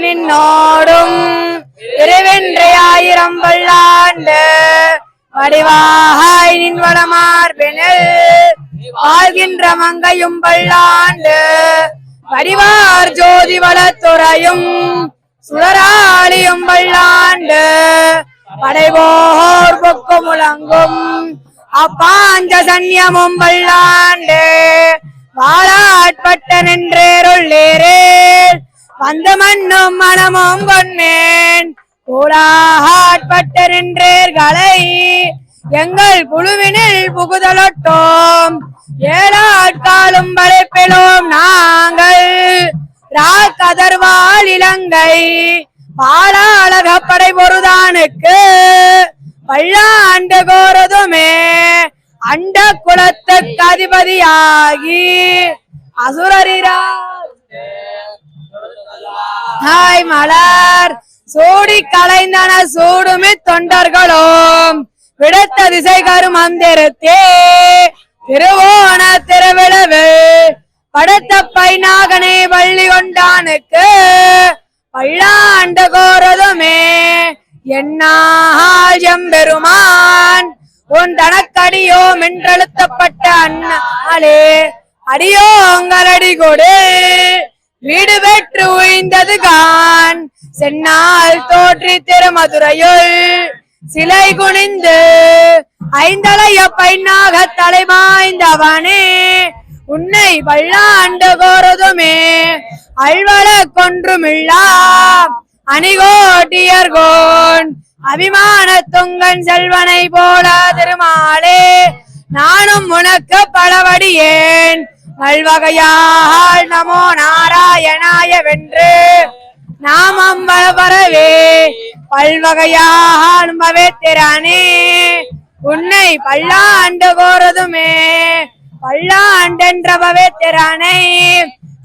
நின்னோடும் இறைவென்றையாயிரம் பல்லாண்டு வடிவாய் நின் வடமார்பினில் வாழ்கின்ற மங்கையும் பல்லாண்டு வடிவார் ஜோதி வளத்துறையும் சுடராளியும் பல்லாண்டு படைவோர் பொக்கு முழங்கும் அப்பாஞ்ச சன்னியமும் பல்லாண்டு வாழாட்பட்ட நின்றேருள்ளேரேல் வந்த மண்ணும் மனமும் கொன்னேன் கூடாட்பட்ட நின்றேர்களை எங்கள் குழுவினில் புகுதலொட்டோம் ஏழாட்காலும் படைப்பிலோம் நாங்கள் ராக்கதர்வால் இலங்கை பாலாளகப்படை பொருதானுக்கு பல்லாண்டு கோரதுமே அண்ட குலத்துக்கு அதிபதியாகி அசுரரிரா ஹாய் மலர் சூடி கலைந்தன சூடுமி தொண்டர்களும் விடுத்த திசை கருமந்திரத்தே திருவோண திருவிழவு படுத்த பைநாகனே வள்ளி கொண்டானுக்கு பல்லாண்டு கோரதுமே என்னாள் எம்பெருமான் உன் தனக்கடியோ மென்றெழுத்தப்பட்ட அண்ணாலே அடியோங்களடி கொடு வீடு பெற்று உய்ந்தது கான் சென்னால் தோற்றி திருமதுரையுள் சிலை குனிந்து ஐந்தலைய பைனாக தலைமாய்ந்தவனே உன்னை பல்லாண்டு கோருதுமே அல்வள கொன்றுமில்லா அணிகோட்டியர்கோன் அபிமான துங்கன் செல்வனை போல திருமாலே நானும் உனக்கு பலவடியேன் நல்வகையால் நமோ நாராயணாய வென்று நாமம் வரவே பல்வகையால் பவேத்திரானே உன்னை பல்லாண்டு கோரதுமே பல்லாண்டென்ற பவேத்திரானை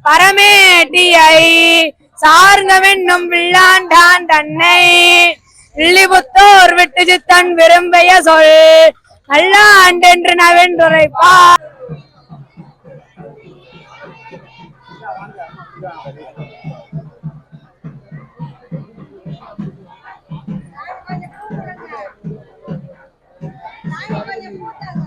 பரமேட்டியை சார்ந்தவென்னும் பிள்ளாண்டான் தன்னை இல்லிபுத்தோர் விட்டு சித்தன் விரும்பிய சொல் நல்லாண்டென்று நவென்றுரைப்பார்.